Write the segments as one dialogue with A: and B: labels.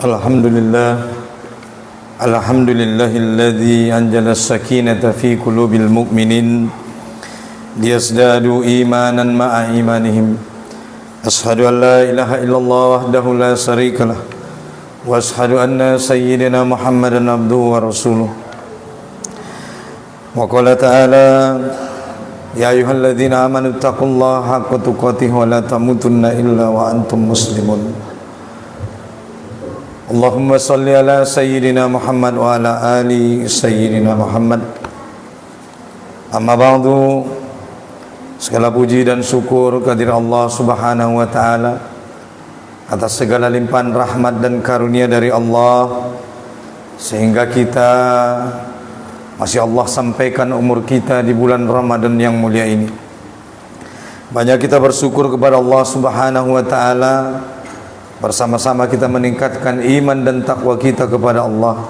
A: Alhamdulillah, alhamdulillahilladzi anjala as-sakinata fi qulubil mu'minin liyazdadu imanan ma'a imanihim. Ashhadu an la ilaha illallah wahdahu la syarikalah wa ashhadu anna sayyidina Muhammadan abduhu wa rasuluh. Wa qala ta'ala ya ayyuhalladzina amanu taqullaha haqqa tuqatih wa la tamutunna illa wa antum muslimun. Allahumma salli ala sayyidina Muhammad wa ala ali sayyidina Muhammad. Amma ba'du, segala puji dan syukur kehadirat Allah Subhanahu wa taala atas segala limpahan rahmat dan karunia dari Allah sehingga kita masih Allah sampaikan umur kita di bulan Ramadan yang mulia ini. Banyak kita bersyukur kepada Allah Subhanahu wa taala. Bersama-sama kita meningkatkan iman dan takwa kita kepada Allah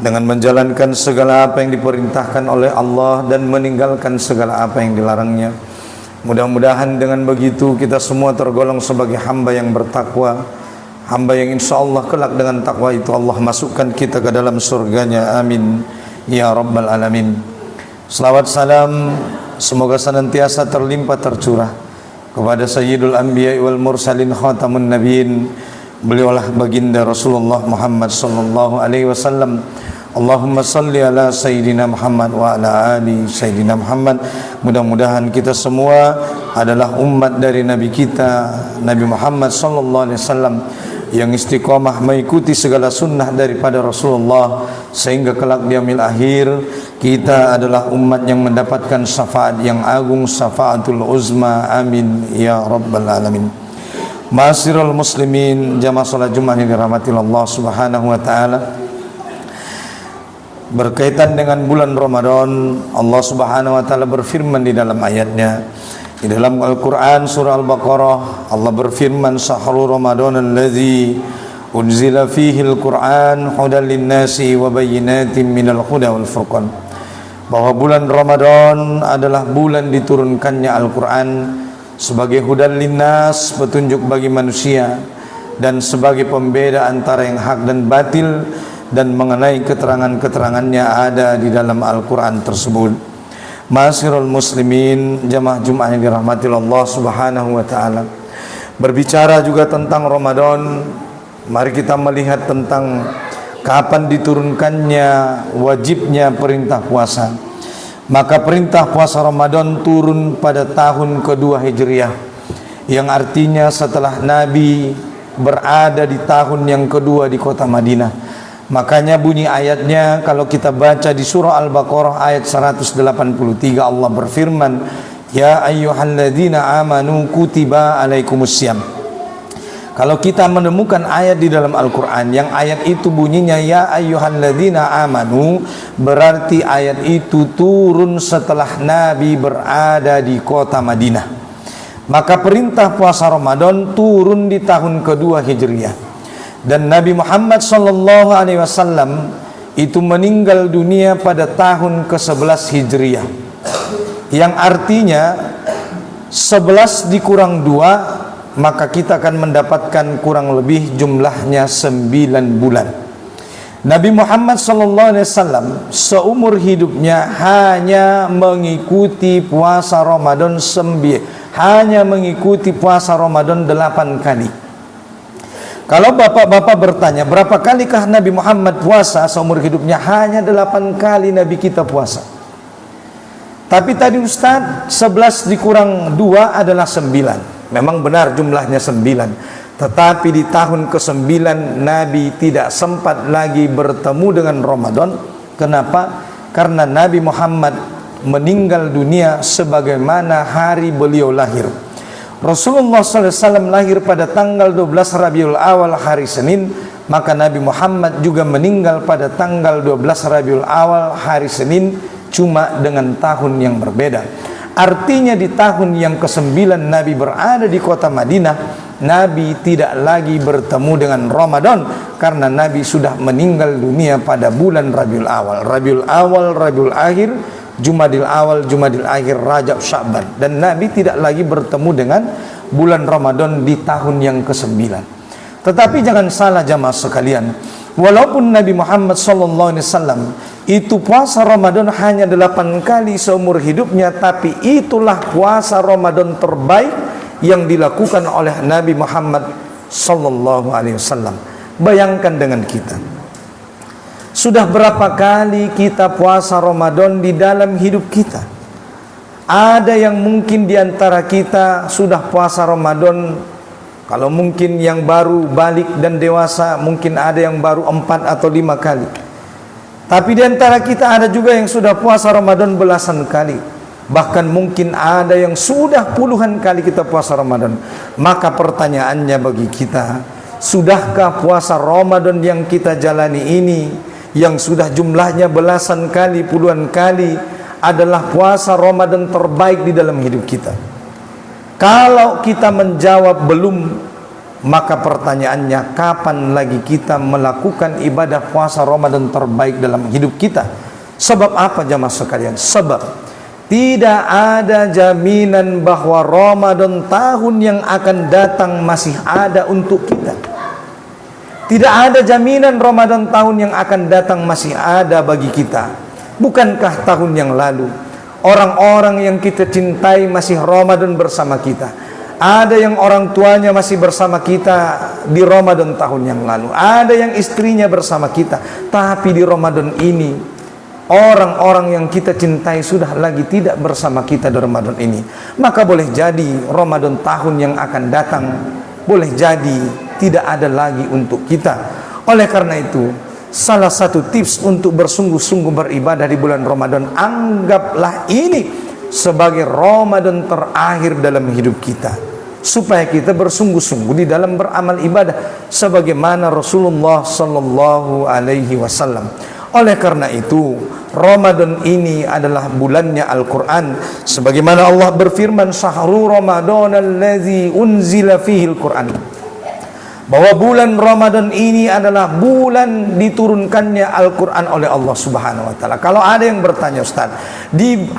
A: dengan menjalankan segala apa yang diperintahkan oleh Allah dan meninggalkan segala apa yang dilarangnya. Mudah-mudahan dengan begitu kita semua tergolong sebagai hamba yang bertakwa, hamba yang insya Allah kelak dengan takwa itu Allah masukkan kita ke dalam surganya. Amin ya rabbal alamin. Selawat salam semoga senantiasa terlimpah tercurah kepada Sayyidul Anbiya wal Mursalin Khatamun Nabiyyin, beliaulah baginda Rasulullah Muhammad sallallahu alaihi wasallam. Allahumma salli ala Sayyidina Muhammad wa ala ali Sayyidina Muhammad. Mudah-mudahan kita semua adalah umat dari Nabi kita Nabi Muhammad sallallahu alaihi wasallam yang istiqomah mengikuti segala sunnah daripada Rasulullah sehingga kelak di yaumil akhir kita adalah umat yang mendapatkan syafaat yang agung, syafaatul uzma. Amin ya rabbal alamin. Ma'asyiral muslimin, jamaah salat Jumat yang dirahmati Allah Subhanahu wa taala. Berkaitan dengan bulan Ramadan, Allah Subhanahu wa taala berfirman di dalam ayatnya. Di dalam Al-Quran surah Al-Baqarah Allah berfirman, Syahrul Ramadan alladzi unzila fihi al-Quran hudan lin-nasi wa bayyinatin minal huda wal furqan, bahwa bulan Ramadan adalah bulan diturunkannya Al-Quran sebagai hudan linnas, petunjuk bagi manusia, dan sebagai pembeda antara yang hak dan batil, dan mengenai keterangan-keterangannya ada di dalam Al-Quran tersebut. Ma'asyiral muslimin, jamaah Jumat yang dirahmati Allah Subhanahu wa taala. Berbicara juga tentang Ramadan, mari kita melihat tentang kapan diturunkannya wajibnya perintah puasa. Maka perintah puasa Ramadan turun pada tahun kedua Hijriah, yang artinya setelah Nabi berada di tahun yang kedua di kota Madinah. Makanya bunyi ayatnya kalau kita baca di surah Al-Baqarah ayat 183, Allah berfirman, ya ayyuhalladzina amanu kutiba alaikumussyam. Kalau kita menemukan ayat di dalam Al-Quran yang ayat itu bunyinya ya ayyuhalladzina amanu, berarti ayat itu turun setelah Nabi berada di kota Madinah. Maka perintah puasa Ramadan turun di tahun kedua Hijriah. Dan Nabi Muhammad sallallahu alaihi wasallam itu meninggal dunia pada tahun ke-11 Hijriah, yang artinya 11 dikurang 2, maka kita akan mendapatkan kurang lebih jumlahnya 9 bulan. Nabi Muhammad sallallahu alaihi wasallam seumur hidupnya hanya mengikuti puasa Ramadan 8 kali. Kalau bapak-bapak bertanya, berapa kalikah Nabi Muhammad puasa seumur hidupnya? Hanya 8 kali Nabi kita puasa. Tapi tadi Ustaz, 11 dikurang 2 adalah 9. Memang benar jumlahnya 9. Tetapi di tahun ke-9 Nabi tidak sempat lagi bertemu dengan Ramadan. Kenapa? Karena Nabi Muhammad meninggal dunia sebagaimana hari beliau lahir. Rasulullah SAW lahir pada tanggal 12 Rabiul Awal hari Senin, maka Nabi Muhammad juga meninggal pada tanggal 12 Rabiul Awal hari Senin, cuma dengan tahun yang berbeda. Artinya di tahun yang ke-9 Nabi berada di kota Madinah, Nabi tidak lagi bertemu dengan Ramadan karena Nabi sudah meninggal dunia pada bulan Rabiul Awal. Rabiul Awal, Rabiul Akhir, Jumadil Awal, Jumadil Akhir, Rajab, Sya'ban. Dan Nabi tidak lagi bertemu dengan bulan Ramadan di tahun yang ke-9. Tetapi jangan salah jamaah sekalian, walaupun Nabi Muhammad SAW itu puasa Ramadan hanya 8 kali seumur hidupnya, tapi itulah puasa Ramadan terbaik yang dilakukan oleh Nabi Muhammad SAW. Bayangkan dengan kita, sudah berapa kali kita puasa Ramadan di dalam hidup kita. Ada yang mungkin diantara kita sudah puasa Ramadan, kalau mungkin yang baru balik dan dewasa, mungkin ada yang baru 4 atau 5 kali. Tapi diantara kita ada juga yang sudah puasa Ramadan belasan kali. Bahkan mungkin ada yang sudah puluhan kali kita puasa Ramadan. Maka pertanyaannya bagi kita, sudahkah puasa Ramadan yang kita jalani ini, yang sudah jumlahnya belasan kali, puluhan kali, adalah puasa Ramadan terbaik di dalam hidup kita? Kalau kita menjawab belum, maka pertanyaannya, kapan lagi kita melakukan ibadah puasa Ramadan terbaik dalam hidup kita? Sebab apa jamaah sekalian? Sebab tidak ada jaminan bahwa Ramadan tahun yang akan datang masih ada untuk kita. Tidak ada jaminan Ramadan tahun yang akan datang masih ada bagi kita. Bukankah tahun yang lalu orang-orang yang kita cintai masih Ramadan bersama kita? Ada yang orang tuanya masih bersama kita di Ramadan tahun yang lalu. Ada yang istrinya bersama kita. Tapi di Ramadan ini, orang-orang yang kita cintai sudah lagi tidak bersama kita di Ramadan ini. Maka boleh jadi Ramadan tahun yang akan datang, boleh jadi tidak ada lagi untuk kita. Oleh karena itu, salah satu tips untuk bersungguh-sungguh beribadah di bulan Ramadan, anggaplah ini sebagai Ramadan terakhir dalam hidup kita, supaya kita bersungguh-sungguh di dalam beramal ibadah sebagaimana Rasulullah sallallahu alaihi wasallam. Oleh karena itu, Ramadan ini adalah bulannya Al-Quran, sebagaimana Allah berfirman, syahrul Ramadan allazi unzila fihil Quran, bahwa bulan Ramadan ini adalah bulan diturunkannya Al-Quran oleh Allah Subhanahu wa Ta'ala. Kalau ada yang bertanya, Ustaz, di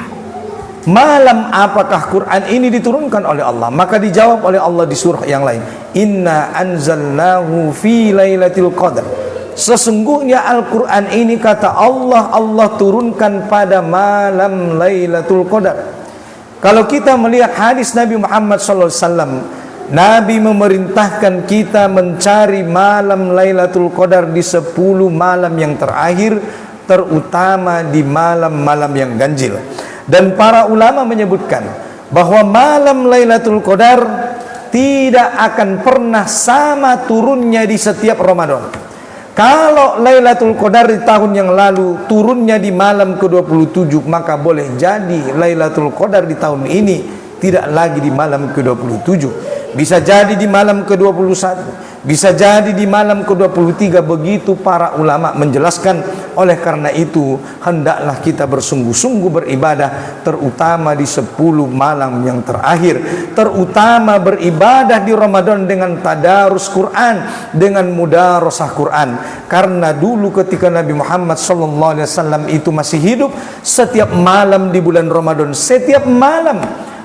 A: malam apakah Quran ini diturunkan oleh Allah? Maka dijawab oleh Allah di surah yang lain, inna anzalnahu fi lailatul qadar. Sesungguhnya Al-Quran ini, kata Allah, Allah turunkan pada malam Lailatul Qadar. Kalau kita melihat hadis Nabi Muhammad SAW, Nabi memerintahkan kita mencari malam Lailatul Qadar di 10 malam yang terakhir, terutama di malam-malam yang ganjil. Dan para ulama menyebutkan bahwa malam Lailatul Qadar tidak akan pernah sama turunnya di setiap Ramadan. Kalau Lailatul Qadar di tahun yang lalu turunnya di malam ke-27, maka boleh jadi Lailatul Qadar di tahun ini tidak lagi di malam ke-27. Bisa jadi di malam ke-21, bisa jadi di malam ke-23. Begitu para ulama menjelaskan. Oleh karena itu, hendaklah kita bersungguh-sungguh beribadah, terutama di 10 malam yang terakhir, terutama beribadah di Ramadan dengan tadarus Quran, dengan mudarasah Quran. Karena dulu ketika Nabi Muhammad SAW itu masih hidup, setiap malam di bulan Ramadan, setiap malam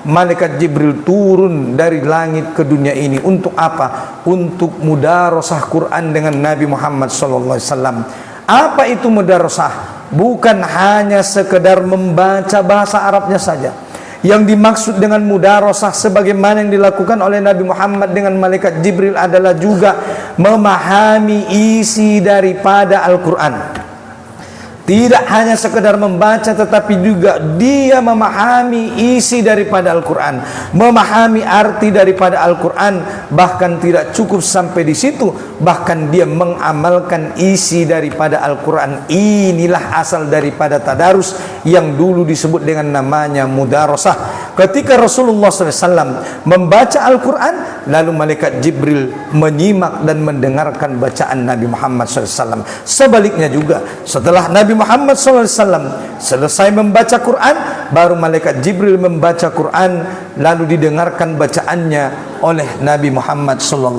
A: malaikat Jibril turun dari langit ke dunia ini. Untuk apa? Untuk mudarasah Quran dengan Nabi Muhammad SAW. Apa itu mudarasah? Bukan hanya sekedar membaca bahasa Arabnya saja. Yang dimaksud dengan mudarasah sebagaimana yang dilakukan oleh Nabi Muhammad dengan malaikat Jibril adalah juga memahami isi daripada Al-Quran. Tidak hanya sekedar membaca, tetapi juga dia memahami isi daripada Al-Quran, memahami arti daripada Al-Quran. Bahkan tidak cukup sampai di situ, bahkan dia mengamalkan isi daripada Al-Quran. Inilah asal daripada tadarus yang dulu disebut dengan namanya mudarasah. Ketika Rasulullah SAW membaca Al-Quran, lalu malaikat Jibril menyimak dan mendengarkan bacaan Nabi Muhammad SAW. Sebaliknya juga, setelah Nabi Muhammad SAW selesai membaca Quran, baru malaikat Jibril membaca Quran, lalu didengarkan bacaannya oleh Nabi Muhammad SAW.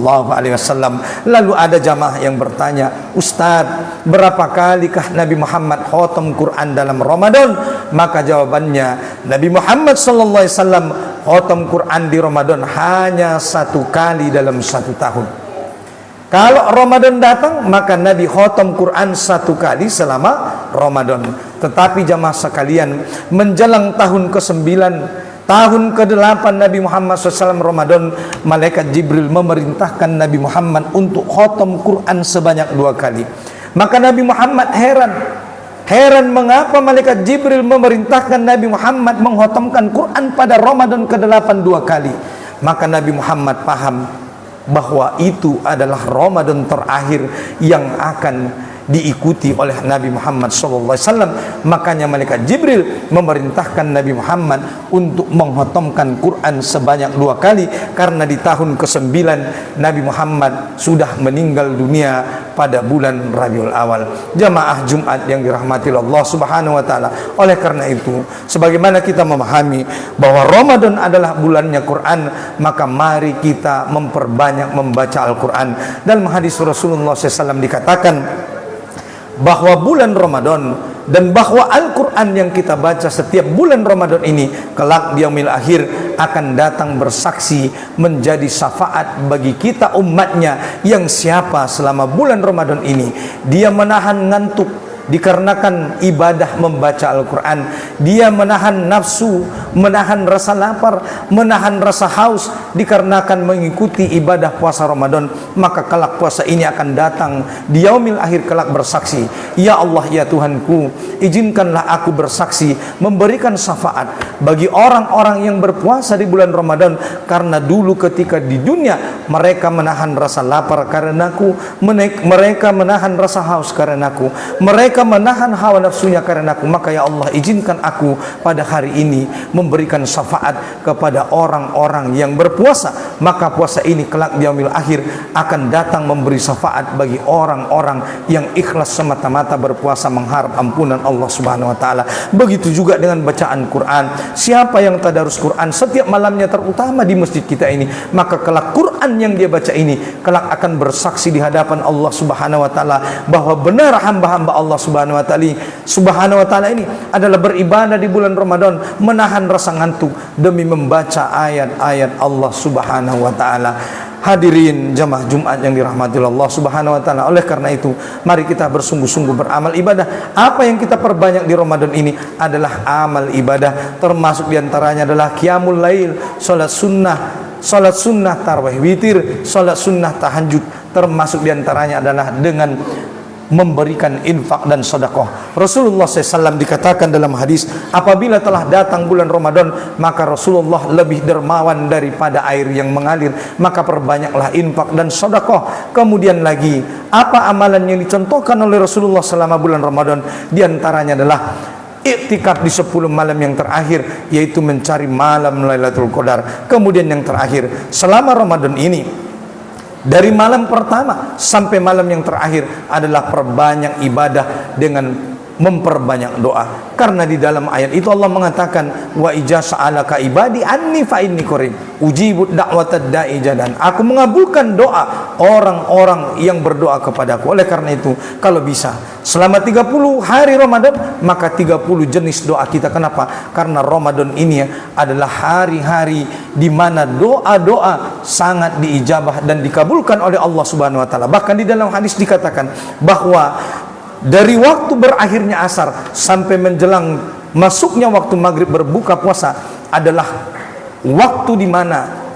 A: Lalu ada jamaah yang bertanya, Ustaz, berapa kalikah Nabi Muhammad khatam Quran dalam Ramadan? Maka jawabannya, Nabi Muhammad SAW khatam Quran di Ramadan hanya 1 kali dalam 1 tahun. Kalau Ramadan datang, maka Nabi khatam Quran 1 kali selama Ramadan. Tetapi jamaah sekalian, menjelang tahun ke-9, tahun ke-8 Nabi Muhammad SAW Ramadan, malaikat Jibril memerintahkan Nabi Muhammad untuk khatam Quran sebanyak 2 kali. Maka Nabi Muhammad heran mengapa malaikat Jibril memerintahkan Nabi Muhammad mengkhatamkan Quran pada Ramadan ke-8 2 kali. Maka Nabi Muhammad paham bahwa itu adalah Ramadan terakhir yang akan diikuti oleh Nabi Muhammad SAW. Makanya malaikat Jibril memerintahkan Nabi Muhammad untuk menghatamkan Quran sebanyak 2 kali, karena di tahun ke-9 Nabi Muhammad sudah meninggal dunia pada bulan Rabiul Awal. Jamaah Jumat yang dirahmati Allah Subhanahu wa taala. Oleh karena itu, sebagaimana kita memahami bahwa Ramadan adalah bulannya Quran, maka mari kita memperbanyak membaca Al-Qur'an. Dalam hadis Rasulullah SAW dikatakan bahwa bulan Ramadan dan bahwa Al-Quran yang kita baca setiap bulan Ramadan ini kelak di yaumil akhir akan datang bersaksi menjadi syafaat bagi kita umatnya, yang siapa selama bulan Ramadan ini dia menahan ngantuk dikarenakan ibadah membaca Al-Quran, dia menahan nafsu, menahan rasa lapar, menahan rasa haus dikarenakan mengikuti ibadah puasa Ramadan, maka kelak puasa ini akan datang di yaumil akhir kelak bersaksi, ya Allah ya Tuhanku, izinkanlah aku bersaksi memberikan syafaat bagi orang-orang yang berpuasa di bulan Ramadan, karena dulu ketika di dunia mereka menahan rasa lapar karenaku, mereka menahan rasa haus karenaku, mereka menahan hawa nafsunya karenaku, maka ya Allah izinkan aku pada hari ini memberikan syafaat kepada orang-orang yang berpuasa, maka puasa ini kelak di yaumil akhir akan datang memberi syafaat bagi orang-orang yang ikhlas semata-mata berpuasa mengharap ampunan Allah Subhanahu wa taala. Begitu juga dengan bacaan Quran. Siapa yang tadarus Quran setiap malamnya, terutama di masjid kita ini, maka kelak Quran yang dia baca ini kelak akan bersaksi di hadapan Allah Subhanahu wa taala bahwa benar hamba-hamba Allah Subhanahu wa taala ini adalah beribadah di bulan Ramadan, menahan rasa ngantuk demi membaca ayat-ayat Allah Subhanahu wa taala. Hadirin jamaah Jumat yang dirahmati Allah Subhanahu wa taala. Oleh karena itu, mari kita bersungguh-sungguh beramal ibadah. Apa yang kita perbanyak di Ramadan ini adalah amal ibadah, termasuk diantaranya adalah qiyamul lail, salat sunnah tarawih witir, salat sunnah tahajud. Termasuk diantaranya adalah dengan memberikan infak dan sedekah. Rasulullah SAW dikatakan dalam hadis, apabila telah datang bulan Ramadan, maka Rasulullah lebih dermawan daripada air yang mengalir, maka perbanyaklah infak dan sedekah. Kemudian lagi, apa amalan yang dicontohkan oleh Rasulullah selama bulan Ramadan? Di antaranya adalah iktikaf di 10 malam yang terakhir, yaitu mencari malam Lailatul Qadar. Kemudian yang terakhir, selama Ramadan ini, dari malam pertama sampai malam yang terakhir adalah perbanyak ibadah dengan memperbanyak doa. Karena di dalam ayat itu Allah mengatakan, wa ija sa'alaka ibadi anni fa inni qarib ujibu da'watad da'i jadan. Aku mengabulkan doa orang-orang yang berdoa kepadaku. Oleh karena itu, kalau bisa selama 30 hari Ramadan, maka 30 jenis doa kita. Kenapa? Karena Ramadan ini adalah hari-hari di mana doa-doa sangat diijabah dan dikabulkan oleh Allah Subhanahu wa taala. Bahkan di dalam hadis dikatakan bahwa dari waktu berakhirnya asar sampai menjelang masuknya waktu maghrib berbuka puasa adalah waktu di mana,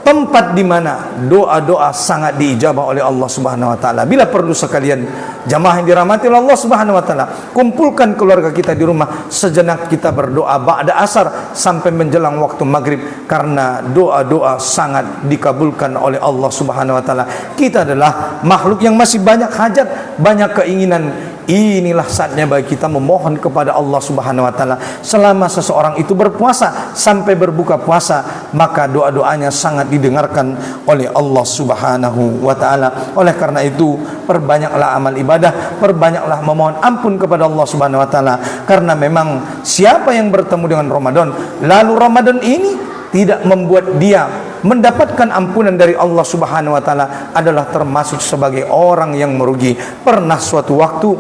A: tempat di mana doa-doa sangat diijabah oleh Allah Subhanahu wa taala. Bila perlu sekalian jamaah yang dirahmati Allah Subhanahu wa taala, kumpulkan keluarga kita di rumah, sejenak kita berdoa ba'da asar sampai menjelang waktu maghrib, karena doa-doa sangat dikabulkan oleh Allah Subhanahu wa taala. Kita adalah makhluk yang masih banyak hajat, banyak keinginan. Inilah saatnya bagi kita memohon kepada Allah Subhanahu wa taala. Selama seseorang itu berpuasa sampai berbuka puasa, maka doa-doanya sangat didengarkan oleh Allah Subhanahu wa taala. Oleh karena itu, perbanyaklah amal ibadah, perbanyaklah memohon ampun kepada Allah Subhanahu wa taala, karena memang siapa yang bertemu dengan Ramadan lalu Ramadan ini tidak membuat dia mendapatkan ampunan dari Allah Subhanahu wa taala adalah termasuk sebagai orang yang merugi. Pernah suatu waktu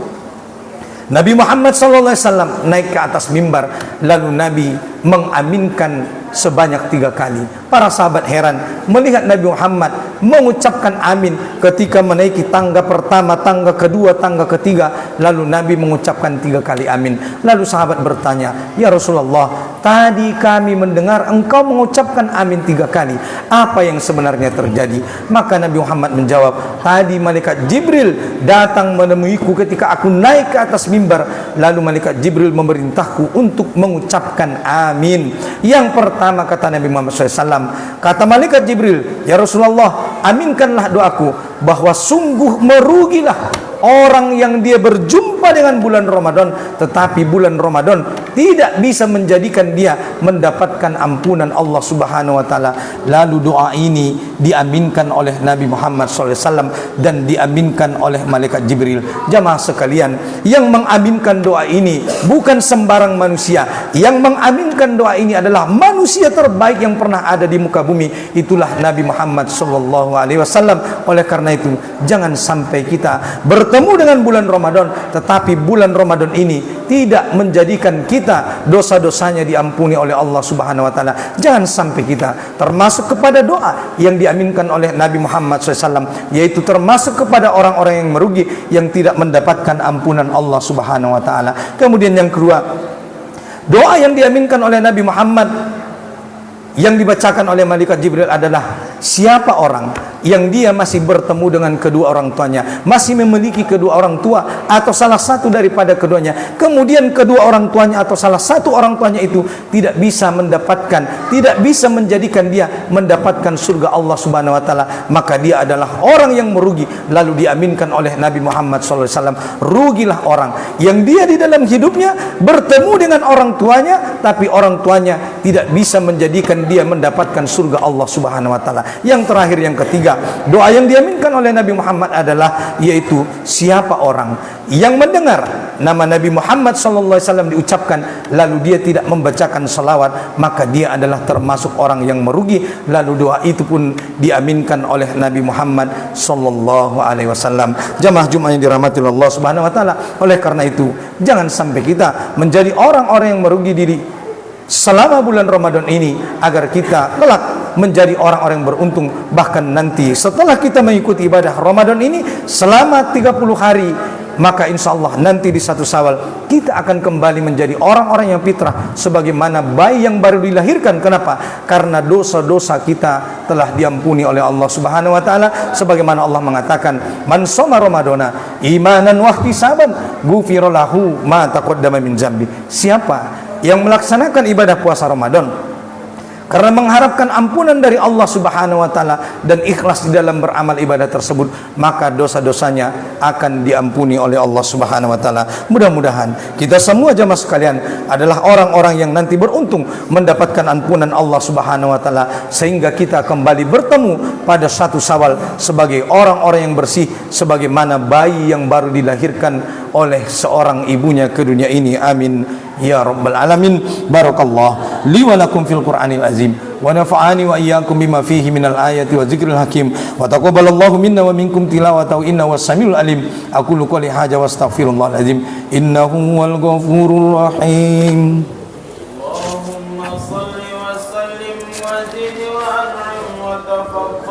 A: Nabi Muhammad SAW naik ke atas mimbar, lalu Nabi mengaminkan sebanyak 3 kali. Para sahabat heran melihat Nabi Muhammad mengucapkan amin ketika menaiki tangga pertama, tangga kedua, tangga ketiga. Lalu Nabi mengucapkan 3 kali amin. Lalu sahabat bertanya, "Ya Rasulullah, tadi kami mendengar engkau mengucapkan amin 3 kali. Apa yang sebenarnya terjadi?" Maka Nabi Muhammad menjawab, "Tadi malaikat Jibril datang menemuiku ketika aku naik ke atas mimbar. Lalu malaikat Jibril memerintahku untuk mengucapkan amin." Yang pertama kata Nabi Muhammad SAW, kata malaikat Jibril, "Ya Rasulullah, aminkanlah doaku bahwa sungguh merugilah orang yang dia berjumpa dengan bulan Ramadan, tetapi bulan Ramadan tidak bisa menjadikan dia mendapatkan ampunan Allah Subhanahu wa taala." Lalu doa ini diaminkan oleh Nabi Muhammad SAW dan diaminkan oleh malaikat Jibril. Jamaah sekalian, yang mengaminkan doa ini bukan sembarang manusia. Yang mengaminkan doa ini adalah manusia terbaik yang pernah ada di muka bumi. Itulah Nabi Muhammad SAW. Oleh karena itu, jangan sampai kita bertemu dengan bulan Ramadan, tetapi bulan Ramadan ini tidak menjadikan kita dosa-dosanya diampuni oleh Allah Subhanahu wa taala. Jangan sampai kita termasuk kepada doa yang diaminkan oleh Nabi Muhammad SAW, yaitu termasuk kepada orang-orang yang merugi yang tidak mendapatkan ampunan Allah Subhanahu wa taala. Kemudian yang kedua, doa yang diaminkan oleh Nabi Muhammad yang dibacakan oleh malaikat Jibril adalah siapa orang yang dia masih bertemu dengan kedua orang tuanya, masih memiliki kedua orang tua atau salah satu daripada keduanya, kemudian kedua orang tuanya atau salah satu orang tuanya itu tidak bisa mendapatkan, tidak bisa menjadikan dia mendapatkan surga Allah Subhanahu wa taala, maka dia adalah orang yang merugi. Lalu diaminkan oleh Nabi Muhammad SAW, rugilah orang yang dia di dalam hidupnya bertemu dengan orang tuanya, tapi orang tuanya tidak bisa menjadikan dia mendapatkan surga Allah Subhanahu wa taala. Yang terakhir, yang ketiga, doa yang diaminkan oleh Nabi Muhammad adalah yaitu siapa orang yang mendengar nama Nabi Muhammad SAW diucapkan lalu dia tidak membacakan salawat, maka dia adalah termasuk orang yang merugi. Lalu doa itu pun diaminkan oleh Nabi Muhammad SAW. Jamaah Jumat yang dirahmati Allah Subhanahu wa taala. Oleh karena itu, jangan sampai kita menjadi orang-orang yang merugi diri selama bulan Ramadan ini, agar kita kelak menjadi orang-orang yang beruntung. Bahkan nanti setelah kita mengikuti ibadah Ramadan ini selama 30 hari, maka insya Allah nanti di 1 Syawal kita akan kembali menjadi orang-orang yang fitrah sebagaimana bayi yang baru dilahirkan. Kenapa? Karena dosa-dosa kita telah diampuni oleh Allah Subhanahu wa taala, sebagaimana Allah mengatakan, "Man shoma ramadhana imanan wa ihtisaban ghufira lahu ma taqaddama min dzambi." Siapa yang melaksanakan ibadah puasa Ramadan karena mengharapkan ampunan dari Allah Subhanahu wa taala dan ikhlas di dalam beramal ibadah tersebut, maka dosa-dosanya akan diampuni oleh Allah Subhanahu wa taala. Mudah-mudahan kita semua jamaah sekalian adalah orang-orang yang nanti beruntung mendapatkan ampunan Allah Subhanahu wa taala, sehingga kita kembali bertemu pada 1 Syawal sebagai orang-orang yang bersih, sebagaimana bayi yang baru dilahirkan oleh seorang ibunya ke dunia ini. Amin ya rabbal alamin. Barakallah li wa lakum fil Qur'anil azim wa nafa'ani wa iyyakum bima fihi minal ayati wa dzikril hakim wa taqabbalallahu minna wa minkum tilawatahu innahu was-samiul alim. Aqulu qouli hadza wa astaghfirullahal azim innahu huwal ghafurur rahim.